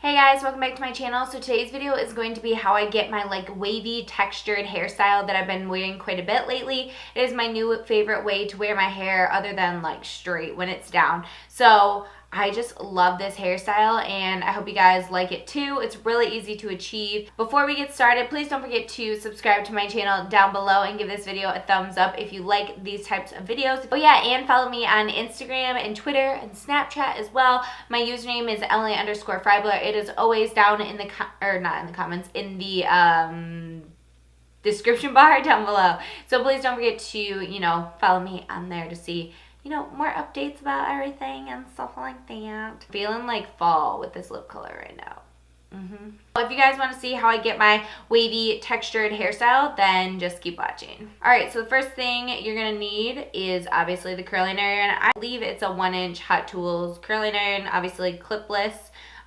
Hey guys, welcome back to my channel. So today's video is going to be how I get my wavy textured hairstyle that I've been wearing quite a bit lately. It is my new favorite way to wear my hair other than straight when it's down. So I just love this hairstyle and I hope you guys like it too. It's really easy to achieve. Before we get started, please don't forget to subscribe to my channel down below and give this video a thumbs up if you like these types of videos. Oh yeah, and follow me on Instagram and Twitter and Snapchat as well. My username is Ellie_Freybler. It is always down in the in the description bar down below. So please don't forget to, follow me on there to see more updates about everything and stuff like that. Feeling like fall with this lip color right now. If you guys want to see how I get my wavy textured hairstyle, then just keep watching. Alright, so the first thing you're going to need is obviously the curling iron. I believe it's a 1-inch Hot Tools curling iron, obviously clipless.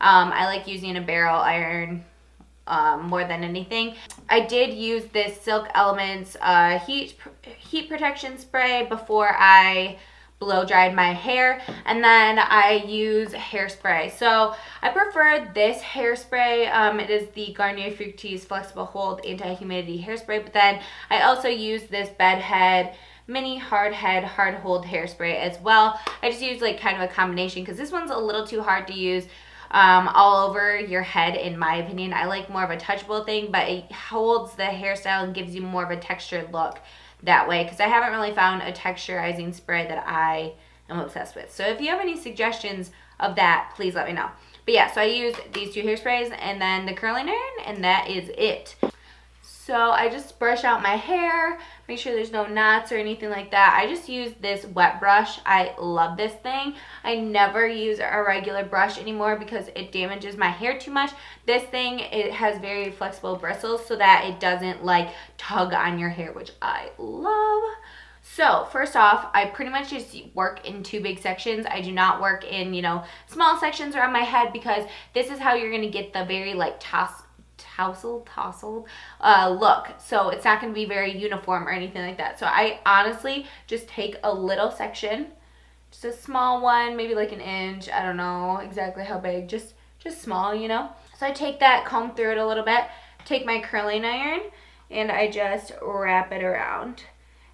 I like using a barrel iron more than anything. I did use this Silk Elements heat protection spray before I blow dried my hair, and then I use hairspray. So I prefer this hairspray. It is the Garnier Fructis Flexible Hold Anti-Humidity Hairspray, but then I also use this Bed Head Mini Hard Head Hard Hold Hairspray as well. I just use kind of a combination because this one's a little too hard to use all over your head, in my opinion. I like more of a touchable thing, but it holds the hairstyle and gives you more of a textured look that way, because I haven't really found a texturizing spray that I am obsessed with. So if you have any suggestions of that, please let me know. But yeah, so I use these two hairsprays and then the curling iron, and that is it. So I just brush out my hair, make sure there's no knots or anything like that. I just use this wet brush. I love this thing. I never use a regular brush anymore because it damages my hair too much. This thing, it has very flexible bristles so that it doesn't tug on your hair, which I love. So first off, I pretty much just work in two big sections. I do not work in, small sections around my head, because this is how you're going to get the very tousled look. So it's not going to be very uniform or anything like that. So I honestly just take a little section, just a small one, maybe an inch. I don't know exactly how big, just small, So I take that, comb through it a little bit, take my curling iron, and I just wrap it around.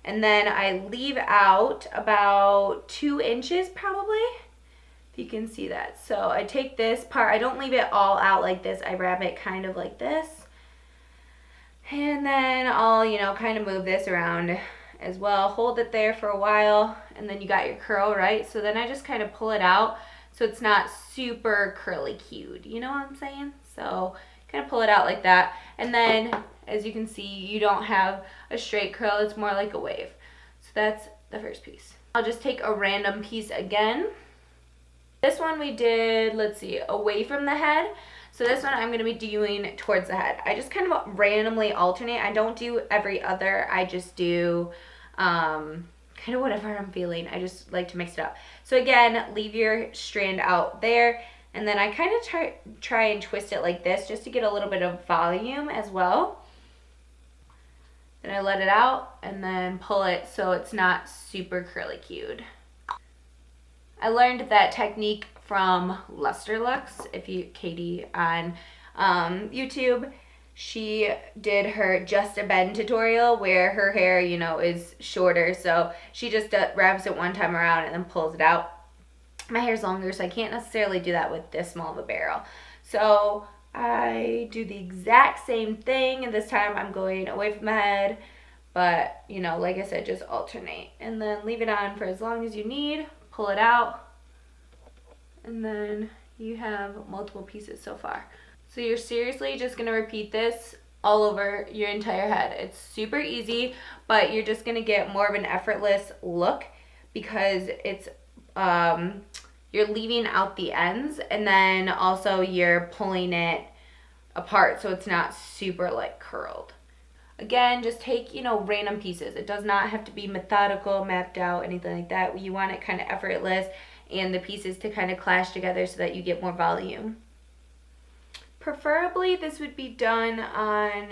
And then I leave out about 2 inches probably. You can see that. So I take this part, I don't leave it all out like this, I wrap it kind of like this, and then I'll kind of move this around as well, hold it there for a while, and then you got your curl, right? So then I just kind of pull it out so it's not super curly cued, you know what I'm saying? So kind of pull it out like that, and then as you can see, you don't have a straight curl, it's more like a wave. So that's the first piece. I'll just take a random piece again. This one we did, let's see, away from the head. So this one I'm going to be doing towards the head. I just kind of randomly alternate. I don't do every other. I just do kind of whatever I'm feeling. I just like to mix it up. So again, leave your strand out there. And then I kind of try and twist it like this just to get a little bit of volume as well. Then I let it out and then pull it so it's not super curly cued. I learned that technique from Lusterlux, Katie on YouTube. She did her Just a Bend tutorial where her hair, is shorter. So she just wraps it one time around and then pulls it out. My hair's longer, so I can't necessarily do that with this small of a barrel. So I do the exact same thing, and this time I'm going away from the head. But, like I said, just alternate. And then leave it on for as long as you need. Pull it out, and then you have multiple pieces so far. So you're seriously just going to repeat this all over your entire head. It's super easy, but you're just going to get more of an effortless look because it's you're leaving out the ends, and then also you're pulling it apart so it's not super curled. Again, just take, random pieces. It does not have to be methodical, mapped out, anything like that. You want it kind of effortless and the pieces to kind of clash together so that you get more volume. Preferably, this would be done on,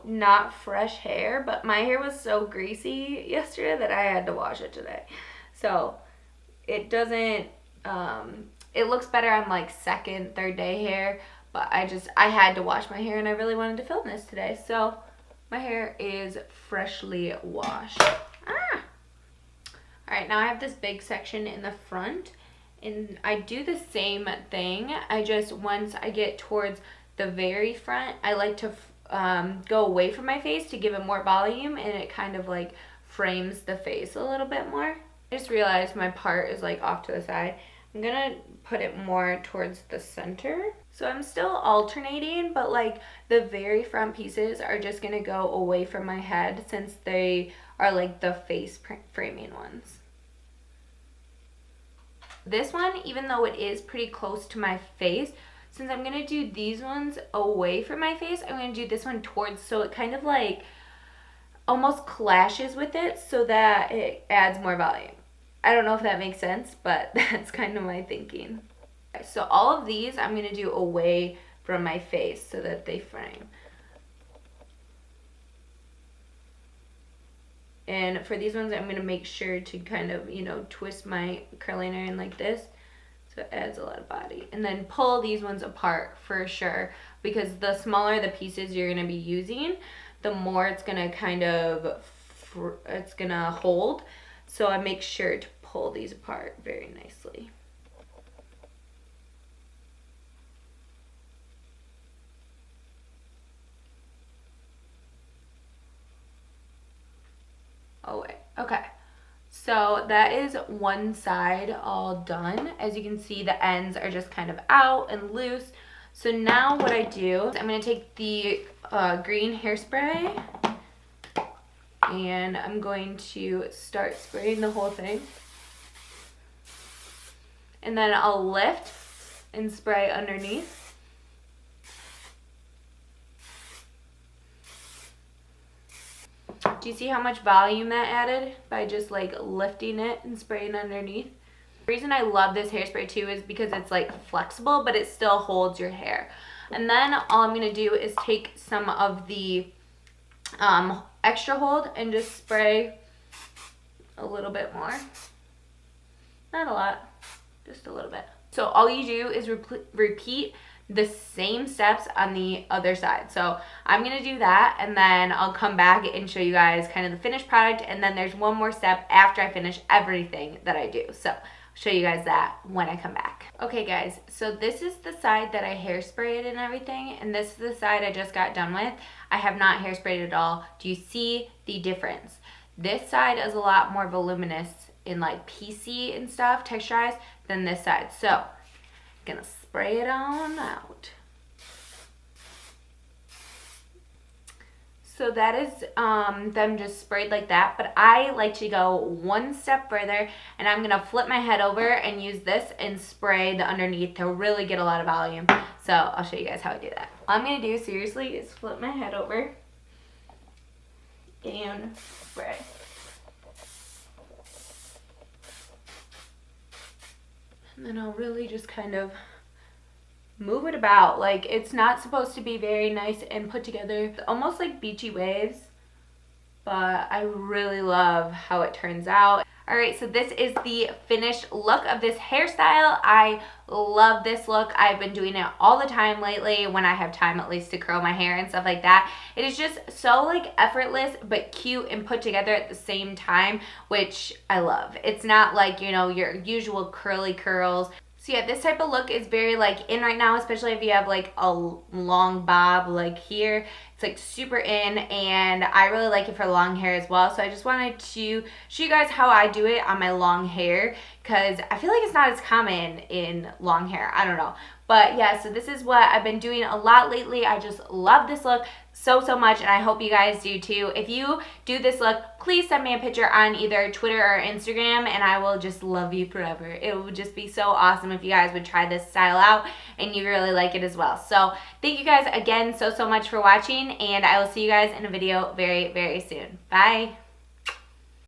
not fresh hair, but my hair was so greasy yesterday that I had to wash it today. So it doesn't It looks better on like second, third day hair, but I had to wash my hair and I really wanted to film this today. So my hair is freshly washed. All right, now I have this big section in the front, and I do the same thing. Once I get towards the very front, I like to go away from my face to give it more volume, and it kind of like frames the face a little bit more. I just realized my part is like off to the side. I'm gonna put it more towards the center. So I'm still alternating, but like the very front pieces are just gonna go away from my head since they are like the face framing ones. This one, even though it is pretty close to my face, since I'm gonna do these ones away from my face, I'm gonna do this one towards, so it kind of like almost clashes with it so that it adds more volume. I don't know if that makes sense, but that's kind of my thinking. So all of these I'm going to do away from my face so that they frame. And for these ones, I'm going to make sure to kind of, you know, twist my curling iron like this so it adds a lot of body. And then pull these ones apart for sure, because the smaller the pieces you're going to be using, the more it's going to kind of, it's going to hold. So I make sure to pull these apart very nicely. Oh wait, okay. So that is one side all done. As you can see, the ends are just kind of out and loose. So now what I do is I'm gonna take the green hairspray, and I'm going to start spraying the whole thing. And then I'll lift and spray underneath. Do you see how much volume that added by just like lifting it and spraying underneath? The reason I love this hairspray too is because it's like flexible, but it still holds your hair. And then all I'm gonna do is take some of the extra hold and just spray a little bit more. Not a lot, just a little bit. So all you do is repeat the same steps on the other side. So I'm gonna do that, and then I'll come back and show you guys kind of the finished product, and then there's one more step after I finish everything that I do. So I'll show you guys that when I come back. Okay guys, so this is the side that I hairsprayed and everything, and this is the side I just got done with. I have not hairsprayed at all. Do you see the difference? This side is a lot more voluminous in like PC and stuff, texturized, than this side. So I'm gonna spray it on out. So that is them just sprayed like that, but I like to go one step further, and I'm gonna flip my head over and use this and spray the underneath to really get a lot of volume. So I'll show you guys how I do that. All I'm gonna do seriously is flip my head over and spray. And then I'll really just kind of move it about. Like, it's not supposed to be very nice and put together. It's almost like beachy waves, but I really love how it turns out. All right, so this is the finished look of this hairstyle. I love this look. I've been doing it all the time lately when I have time at least to curl my hair and stuff like that. It is just so like effortless but cute and put together at the same time, which I love. It's not like, you know, your usual curly curls. So yeah, this type of look is very like in right now, especially if you have like a long bob like here. It's like super in, and I really like it for long hair as well. So I just wanted to show you guys how I do it on my long hair, because I feel like it's not as common in long hair. I don't know. But yeah, so this is what I've been doing a lot lately. I just love this look so much, and I hope you guys do too. If you do this look, please send me a picture on either Twitter or Instagram, and I will just love you forever. It would just be so awesome if you guys would try this style out and you really like it as well. So thank you guys again so much for watching, and I will see you guys in a video very soon. Bye.